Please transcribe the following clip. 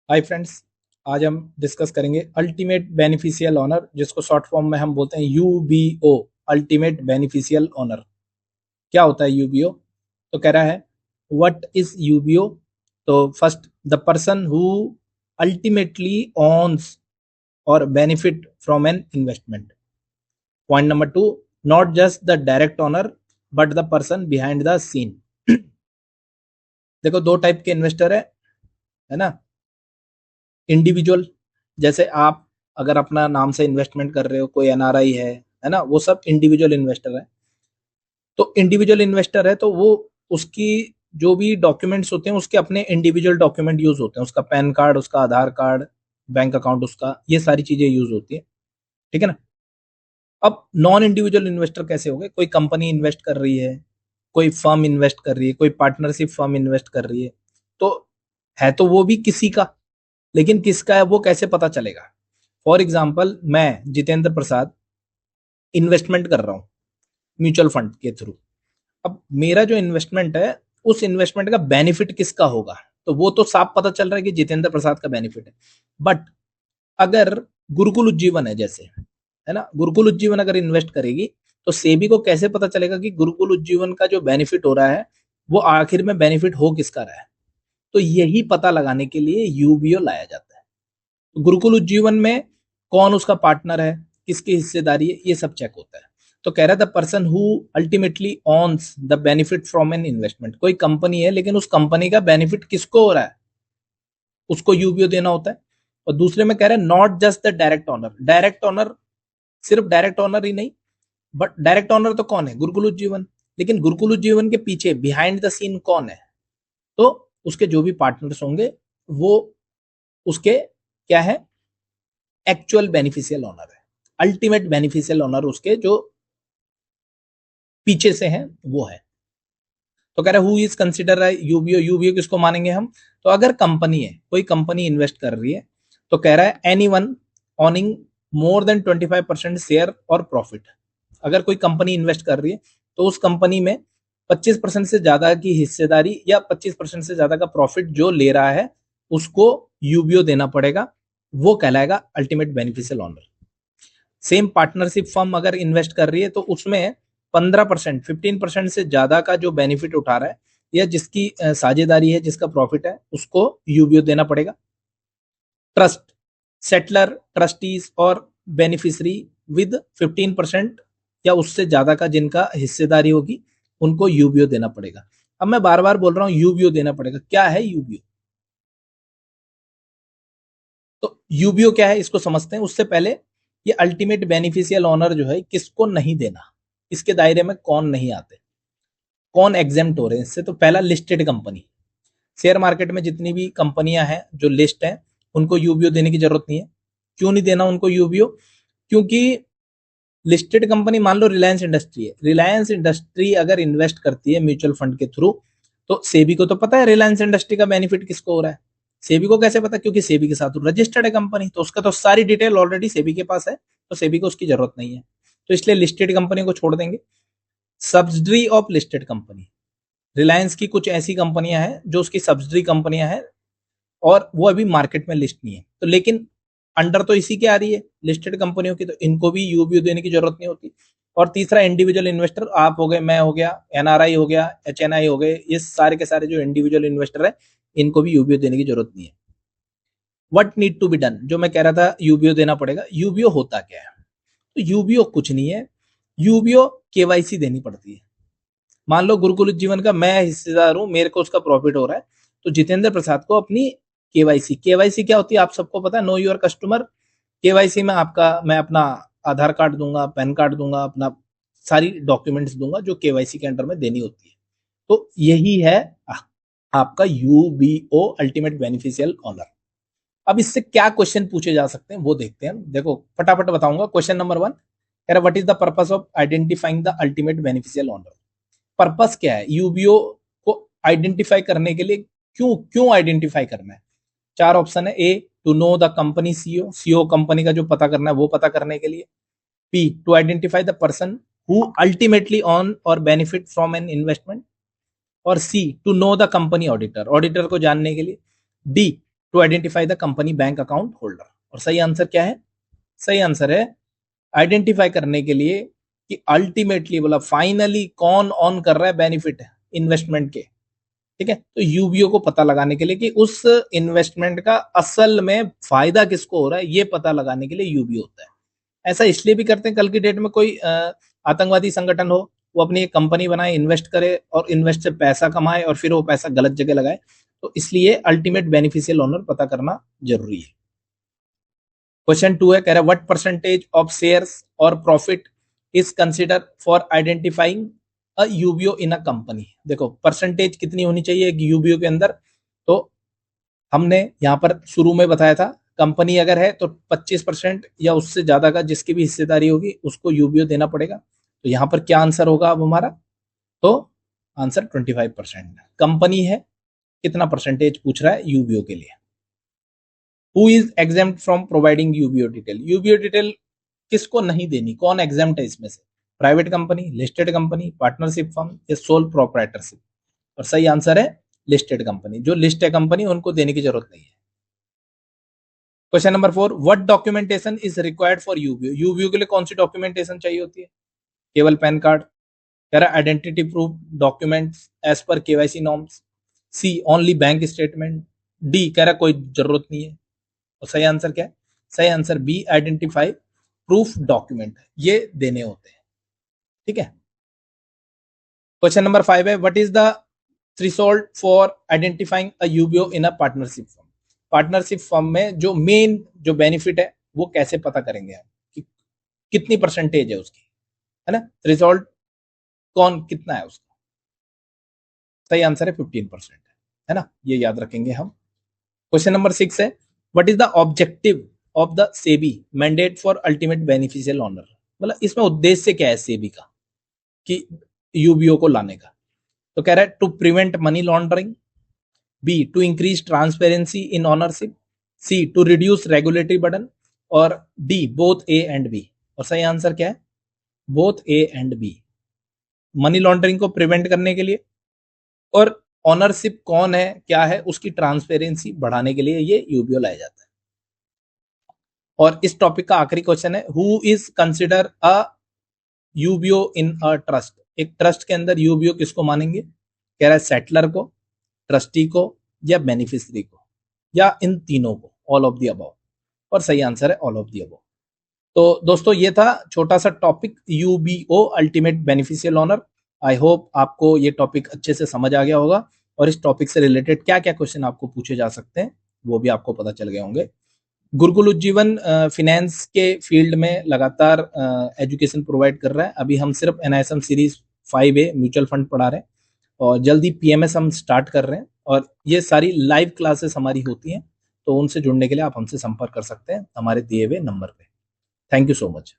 Hi friends. आज हम discuss करेंगे अल्टीमेट बेनिफिशियल ऑनर, जिसको शॉर्ट फॉर्म में हम बोलते हैं यूबीओ। अल्टीमेट बेनिफिशियल ऑनर क्या होता है यूबीओ? तो कह रहा है व्हाट इज यूबीओ। तो first, the person who ultimately owns और benefit from an investment. Point number two, not just the direct owner but the person behind the scene. देखो, दो टाइप के इन्वेस्टर है ना। इंडिविजुअल, जैसे आप अगर अपना नाम से इन्वेस्टमेंट कर रहे हो, कोई एनआरआई है ना, वो सब इंडिविजुअल इन्वेस्टर है। तो इंडिविजुअल इन्वेस्टर है तो वो उसकी जो भी डॉक्यूमेंट्स होते हैं उसके अपने इंडिविजुअल डॉक्यूमेंट यूज होते हैं, उसका पैन कार्ड, उसका आधार कार्ड, बैंक अकाउंट, उसका ये सारी चीजें यूज होती है। ठीक है ना। अब नॉन इंडिविजुअल इन्वेस्टर कैसे हो गए? कोई कंपनी इन्वेस्ट कर रही है, कोई फर्म इन्वेस्ट कर रही है, कोई पार्टनरशिप फर्म इन्वेस्ट कर रही है, तो है तो वो भी किसी का, लेकिन किसका है वो कैसे पता चलेगा? फॉर एग्जाम्पल, मैं जितेंद्र प्रसाद इन्वेस्टमेंट कर रहा हूँ म्यूचुअल फंड के थ्रू। अब मेरा जो इन्वेस्टमेंट है, उस इन्वेस्टमेंट का बेनिफिट किसका होगा? तो वो तो साफ पता चल रहा है कि जितेंद्र प्रसाद का बेनिफिट है। बट अगर गुरुकुल उज्जीवन है, जैसे है ना, गुरुकुल उज्जीवन अगर इन्वेस्ट करेगी तो सेबी को कैसे पता चलेगा कि गुरुकुल उज्जीवन का जो बेनिफिट हो रहा है वो आखिर में बेनिफिट हो किसका रहा है? तो यही पता लगाने के लिए यूबीओ लाया जाता है। गुरुकुल उज्जीवन में कौन उसका पार्टनर है, किसकी हिस्सेदारी है, ये सब चेक होता है। तो कह रहा है the person who ultimately owns the benefit from an investment. कोई कंपनी है लेकिन उस कंपनी का बेनिफिट किसको हो रहा है, उसको यूबीओ देना होता है। और दूसरे में कह रहा है not just the direct owner. Direct owner, सिर्फ डायरेक्ट ऑनर ही नहीं, बट डायरेक्ट ऑनर तो कौन है? गुरुकुल उज्जीवन। लेकिन गुरुकुल उज्जीवन के पीछे बिहाइंड द सीन कौन है? तो उसके जो भी पार्टनर्स होंगे वो उसके क्या है? एक्चुअल बेनिफिशियल ऑनर है। अल्टीमेट बेनिफिशियल ऑनर उसके जो पीछे से हैं वो है। तो कह रहा है who is consider UBO. UBO किसको मानेंगे हम? तो अगर कंपनी है, कोई कंपनी इन्वेस्ट कर रही है, तो कह रहा है any one ऑनिंग more than 25% share और प्रॉफिट। अगर कोई कंपनी इन्वेस्ट कर रही है तो उस कंपनी में 25% से ज्यादा की हिस्सेदारी या 25% से ज्यादा का प्रॉफिट जो ले रहा है उसको यूबीओ देना पड़ेगा। वो कहलाएगा ultimate beneficial owner. Same partnership firm अगर इन्वेस्ट कर रही है तो उसमें 15%, 15% से ज्यादा का जो बेनिफिट उठा रहा है या जिसकी साझेदारी है, जिसका प्रॉफिट है, उसको यूबीओ देना पड़ेगा। ट्रस्ट, सेटलर, ट्रस्टीज और बेनिफिशरी विद 15% या उससे ज्यादा का जिनका हिस्सेदारी होगी उनको यूबीओ देना पड़ेगा। अब मैं बार बार बोल रहा हूं यूबीओ देना पड़ेगा। क्या है यूबीओ? तो यूबीओ क्या है इसको समझते हैं। उससे पहले ये अल्टीमेट बेनिफिशियल ऑनर जो है किसको नहीं देना, इसके दायरे में कौन नहीं आते, कौन एग्जेम्प्ट हो रहे हैं इससे? तो पहला, लिस्टेड कंपनी। शेयर मार्केट में जितनी भी कंपनियां हैं जो लिस्ट हैं उनको यूबीओ देने की जरूरत नहीं है। क्यों नहीं देना उनको यूबीओ? क्योंकि लिस्टेड कंपनी, मान लो रिलायंस इंडस्ट्री है, रिलायंस इंडस्ट्री अगर इन्वेस्ट करती है म्यूचुअल फंड के थ्रू तो सेबी को तो पता है रिलायंस इंडस्ट्री का बेनिफिट किसको हो रहा है। सेबी को कैसे पता? क्योंकि सेबी के साथ रजिस्टर्ड है कंपनी, तो उसका तो सारी डिटेल ऑलरेडी सेबी के पास है, तो सेबी को उसकी जरूरत नहीं है। तो इसलिए लिस्टेड कंपनी को छोड़ देंगे। Subsidiary of listed company, Reliance की कुछ ऐसी कंपनियां हैं जो उसकी सब्सिडरी कंपनियां हैं और वो अभी मार्केट में लिस्ट नहीं है, तो लेकिन अंडर तो इसी के आ रही है लिस्टेड कंपनियों की, तो इनको भी यूबीओ देने की जरूरत नहीं होती। और तीसरा, इंडिविजुअल इन्वेस्टर, आप हो गए, मैं हो गया, एनआरआई हो गया, एचएनआई हो गए, ये सारे के सारे जो इंडिविजुअल इन्वेस्टर है इनको भी यूबीओ देने की जरूरत नहीं है। What need to be done, जो मैं कह रहा था यूबीओ देना पड़ेगा। यूबीओ होता क्या है? तो यूबीओ कुछ नहीं है। यूबीओ केवाईसी देनी पड़ती है। मान लो गुरुकुल जीवन का मैं हिस्सेदार हूं, मेरे को उसका प्रॉफिट हो रहा है, तो जितेंद्र प्रसाद को अपनी केवाईसी, केवाईसी क्या होती है आप सबको पता है, नो योर कस्टमर। केवाईसी में आपका, मैं अपना आधार कार्ड दूंगा, पैन कार्ड दूंगा, अपना सारी डॉक्यूमेंट्स दूंगा जो केवाईसी के अंडर में देनी होती है। तो यही है आपका यूबीओ, अल्टीमेट बेनिफिशियल ऑनर। अब इससे क्या क्वेश्चन पूछे जा सकते हैं वो देखते हैं। देखो फटाफट बताऊंगा। क्वेश्चन नंबर 1 कह रहा what is the purpose of identifying the ultimate beneficial owner. Purpose क्या है यूबीओ को आइडेंटिफाई करने के लिए? क्यों क्यों आइडेंटिफाई करना है? चार ऑप्शन है। A, to know the company CEO, CEO company का जो पता करना है वो पता करने के लिए। B, to identify the person who ultimately own और बेनिफिट फ्रॉम एन इन्वेस्टमेंट। और C, to know the company auditor, auditor को जानने के लिए। D, to identify the company bank account holder. और सही आंसर क्या है? सही आंसर है आइडेंटिफाई करने के लिए कि अल्टीमेटली बोला फाइनली कौन ऑन कर रहा है बेनिफिट इन्वेस्टमेंट के। ठीक है, तो यूबीओ को पता लगाने के लिए कि उस इन्वेस्टमेंट का असल में फायदा किसको हो रहा है, ये पता लगाने के लिए यूबीओ होता है। ऐसा इसलिए भी करते हैं, कल की डेट में कोई आतंकवादी संगठन हो, वो अपनी एक कंपनी बनाए, इन्वेस्ट करे और इन्वेस्ट से पैसा कमाए और फिर वो पैसा गलत जगह लगाए, तो इसलिए अल्टीमेट बेनिफिशियल ओनर पता करना जरूरी है। क्वेश्चन 2 है, कह रहा है व्हाट परसेंटेज ऑफ शेयर्स और profit is consider for identifying a UBO in a company. देखो परसेंटेज कितनी होनी चाहिए एक यूबीओ के अंदर, तो हमने यहाँ पर शुरू में बताया था कंपनी अगर है तो 25% या उससे ज्यादा का जिसकी भी हिस्सेदारी होगी उसको यूबीओ देना पड़ेगा। तो यहाँ पर क्या आंसर होगा अब हमारा? तो आंसर 25%। कंपनी है, कितना परसेंटेज पूछ रहा है यूबीओ के लिए। Who is exempt from providing UBO detail? UBO detail किसको नहीं देनी, कौन एग्जेम्प्ट है इसमें से? Private company, listed company, partnership firm या सोल प्रोप्राइटरशिप? और सही आंसर है लिस्टेड कंपनी। जो लिस्ट है कंपनी उनको देने की जरूरत नहीं है। Question number 4, what documentation is required for UBO? UBO के लिए कौन सी डॉक्यूमेंटेशन चाहिए होती है? केवल पैन कार्ड, कह रहा identity proof documents as per KYC norms, C only bank statement, D कह रहा कोई जरूरत नहीं है। और सही आंसर क्या है? सही answer B identify proof document, ये देने होते हैं। ठीक है, क्वेश्चन नंबर 5 है, what is the threshold for identifying a UBO in a partnership firm? Partnership firm में जो मेन जो बेनिफिट है वो कैसे पता करेंगे हम कि कितनी परसेंटेज है उसकी, है ना? थ्रेशोल्ड कौन कितना है उसका? सही आंसर है 15%, है ना? ये याद रखेंगे हम। क्वेश्चन नंबर 6 है, what is the objective of the SEBI mandate for ultimate beneficial owner? मतलब इसमें उद्देश्य क्या है सेबी का कि यूबीओ को लाने का? तो कह रहा है to prevent money laundering, B to increase transparency in ownership, C to reduce regulatory burden, और D both A and B. और सही आंसर क्या है? Both A and B. Money laundering को प्रिवेंट करने के लिए और ओनरशिप कौन है क्या है उसकी ट्रांसपेरेंसी बढ़ाने के लिए ये यूबीओ लाया जाता है। और इस टॉपिक का आखिरी क्वेश्चन है, who is consider a UBO in a trust? एक ट्रस्ट के अंदर यूबीओ किसको मानेंगे? कह रहा है सेटलर को, ट्रस्टी को, या बेनिफिशियरी को, या इन तीनों को, ऑल ऑफ द अबव। और सही आंसर है ऑल ऑफ द अबव। तो दोस्तों ये था छोटा सा topic UBO ultimate beneficial owner. I hope आपको ये टॉपिक अच्छे से समझ आ गया होगा और इस टॉपिक से रिलेटेड क्या क्या क्वेश्चन आपको पूछे जा सकते हैं वो भी आपको पता चल गए होंगे। गुरुकुल उज्जीवन फिनेंस के फील्ड में लगातार एजुकेशन प्रोवाइड कर रहा है। अभी हम सिर्फ NISM series 5A mutual fund पढ़ा रहे हैं और जल्दी पीएमएस हम स्टार्ट कर रहे हैं और ये सारी लाइव क्लासेस हमारी होती हैं, तो उनसे जुड़ने के लिए आप हमसे संपर्क कर सकते हैं हमारे दिए हुए नंबर पे। Thank you so much.